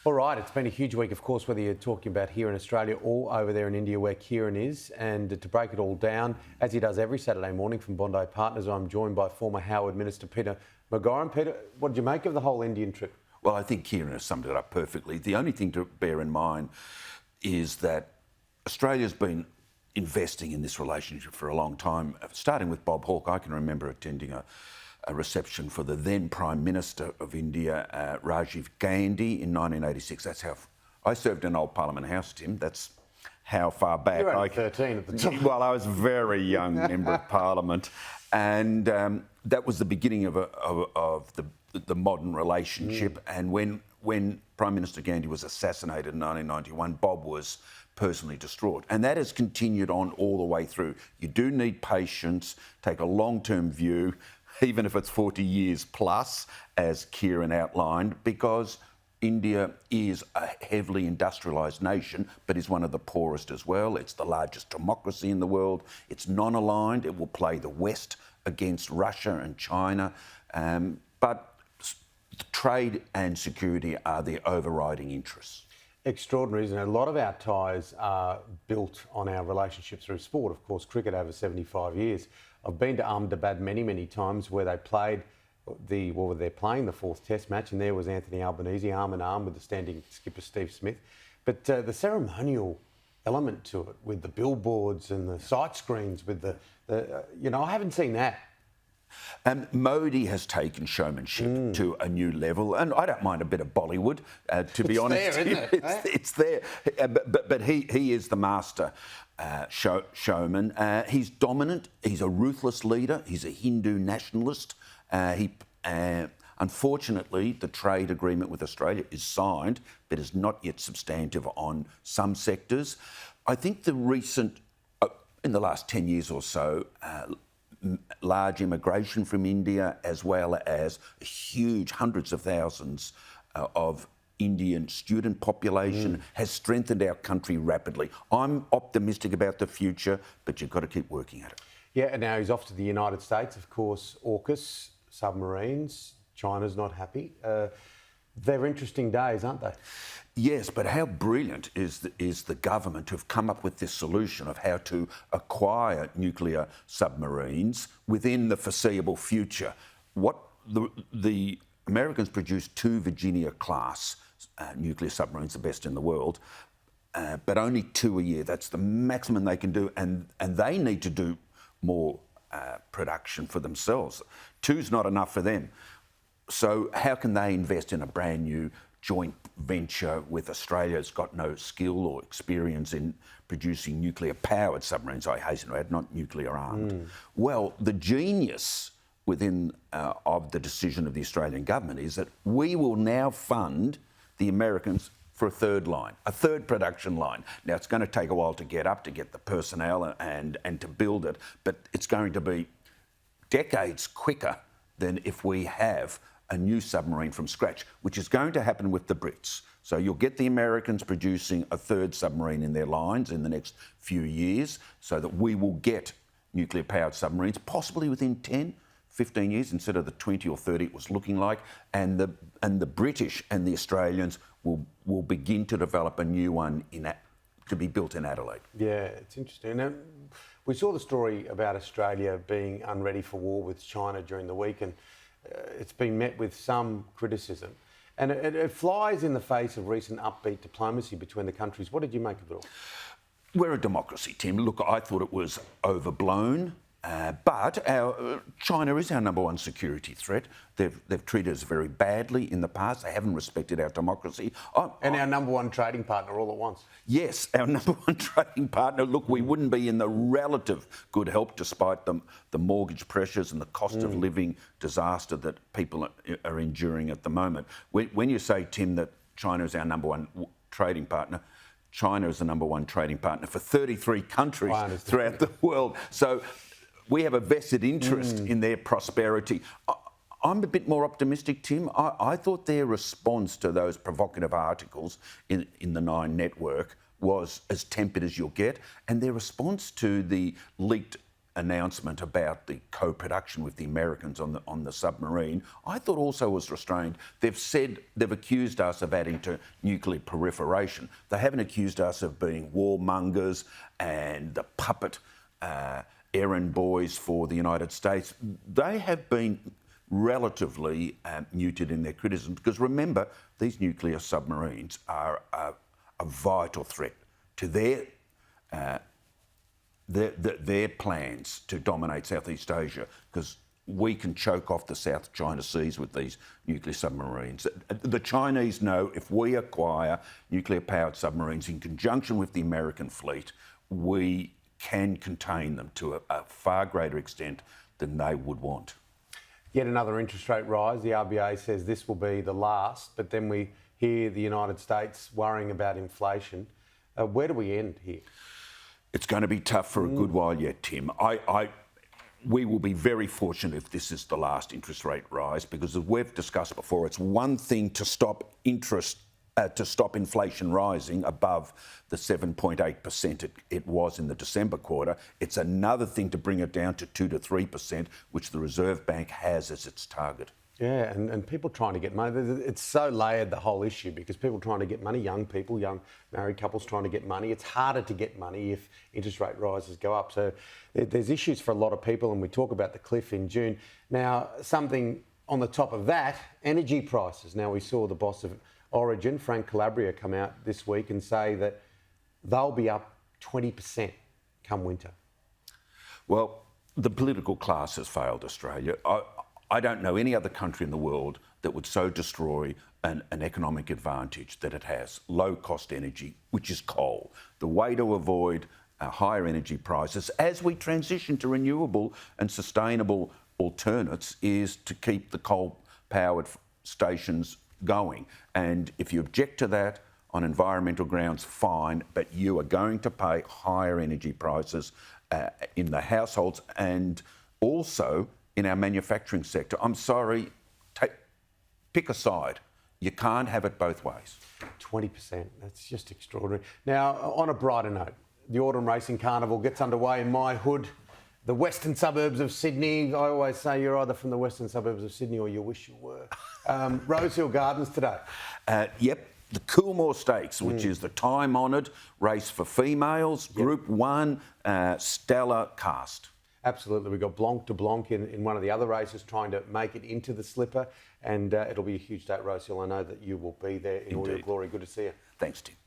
All right, it's been a huge week, of course, whether you're talking about here in Australia or over there in India where Kieran is. And to break it all down, as he does every Saturday morning from Bondi Partners, I'm joined by former Howard Minister Peter McGuaran. Peter, what did you make of the whole Indian trip? Well, I think Kieran has summed it up perfectly. The only thing to bear in mind is that Australia's been investing in this relationship for a long time, starting with Bob Hawke. I can remember attending a reception for the then Prime Minister of India, Rajiv Gandhi, in 1986. That's how I served in Old Parliament House, Tim. That's how far back. You were only 13 at the time. Well, I was a very young member of Parliament, and that was the beginning of the modern relationship. And when Prime Minister Gandhi was assassinated in 1991, Bob was personally distraught. And that has continued on all the way through. You do need patience, take a long-term view, even if it's 40 years plus, as Kieran outlined, because India is a heavily industrialised nation, but is one of the poorest as well. It's the largest democracy in the world. It's non-aligned. It will play the West against Russia and China. But trade and security are the overriding interests. Extraordinary, isn't it? A lot of our ties are built on our relationship through sport. Of course, cricket over 75 years. I've been to Ahmedabad many, many times where they played they're playing the fourth Test match, and there was Anthony Albanese arm in arm with the standing skipper Steve Smith. But the ceremonial element to it, with the billboards and the sight screens, with I haven't seen that. Modi has taken showmanship to a new level, and I don't mind a bit of Bollywood, to be honest. There, isn't it? It's there, but he is the master showman. He's dominant. He's a ruthless leader. He's a Hindu nationalist. Unfortunately, the trade agreement with Australia is signed, but is not yet substantive on some sectors. I think the recent, in the last 10 years or so, large immigration from India, as well as huge hundreds of thousands of Indian student population, has strengthened our country rapidly. I'm optimistic about the future, but you've got to keep working at it. Yeah, and now he's off to the United States, of course. AUKUS, Submarines, China's not happy. They're interesting days, aren't they? Yes, but how brilliant is the government to have come up with this solution of how to acquire nuclear submarines within the foreseeable future. What the Americans produced 2 Virginia-class nuclear submarines, the best in the world, but only 2 a year. That's the maximum they can do, and they need to do more production for themselves. 2's not enough for them. So how can they invest in a brand new joint venture with Australia that's got no skill or experience in producing nuclear-powered submarines, I hasten to add, not nuclear-armed? Well, the genius within of the decision of the Australian government is that we will now fund the Americans for a third production line. Now, it's going to take a while to get the personnel and to build it, but it's going to be decades quicker than if we have a new submarine from scratch, which is going to happen with the Brits. So you'll get the Americans producing a third submarine in their lines in the next few years, so that we will get nuclear-powered submarines, possibly within 10, 15 years instead of the 20 or 30 it was looking like, and the British and the Australians will begin to develop a new one to be built in Adelaide. Yeah, it's interesting. Now, we saw the story about Australia being unready for war with China during the week, and it's been met with some criticism. And it flies in the face of recent upbeat diplomacy between the countries. What did you make of it all? We're a democracy, Tim. Look, I thought it was overblown. But China is our number one security threat. They've treated us very badly in the past. They haven't respected our democracy. And our number one trading partner all at once. Yes, our number one trading partner. Look, we wouldn't be in the relative good help despite the mortgage pressures and the cost of living disaster that people are enduring at the moment. When you say, Tim, that China is our number one trading partner, China is the number one trading partner for 33 countries throughout the world. So we have a vested interest in their prosperity. I'm a bit more optimistic, Tim. I thought their response to those provocative articles in the Nine network was as tempered as you'll get, and their response to the leaked announcement about the co-production with the Americans on the submarine, I thought also was restrained. They've accused us of adding to nuclear proliferation. They haven't accused us of being warmongers and the puppet errand boys for the United States. They have been relatively muted in their criticism, because remember, these nuclear submarines are a vital threat to their plans to dominate Southeast Asia, because we can choke off the South China Seas with these nuclear submarines. The Chinese know if we acquire nuclear-powered submarines in conjunction with the American fleet, we can contain them to a far greater extent than they would want. Yet another interest rate rise. The RBA says this will be the last, but then we hear the United States worrying about inflation. Where do we end here? It's going to be tough for a good while yet, Tim. We will be very fortunate if this is the last interest rate rise, because as we've discussed before, it's one thing to stop inflation rising above the 7.8% it was in the December quarter. It's another thing to bring it down to 2 to 3%, which the Reserve Bank has as its target. Yeah, and people trying to get money. It's so layered, the whole issue, because people trying to get money, young people, young married couples trying to get money. It's harder to get money if interest rate rises go up. So there's issues for a lot of people, and we talk about the cliff in June. Now, something on the top of that, energy prices. Now, we saw the boss of Origin, Frank Calabria, come out this week and say that they'll be up 20% come winter. Well, the political class has failed Australia. I don't know any other country in the world that would so destroy an economic advantage that it has. Low-cost energy, which is coal. The way to avoid higher energy prices as we transition to renewable and sustainable alternates is to keep the coal-powered stations going. And if you object to that on environmental grounds, fine, but you are going to pay higher energy prices in the households and also in our manufacturing sector. I'm sorry, pick a side. You can't have it both ways. 20%, that's just extraordinary. Now, on a brighter note, the Autumn Racing Carnival gets underway in my hood, the western suburbs of Sydney. I always say you're either from the western suburbs of Sydney or you wish you were. Rosehill Gardens today. Yep, the Coolmore Stakes, which is the time-honoured race for females, Group 1, stellar cast. Absolutely. We've got Blanc de Blanc in one of the other races trying to make it into the slipper, and it'll be a huge day at Rosehill. I know that you will be there in all your glory. Good to see you. Thanks, Tim.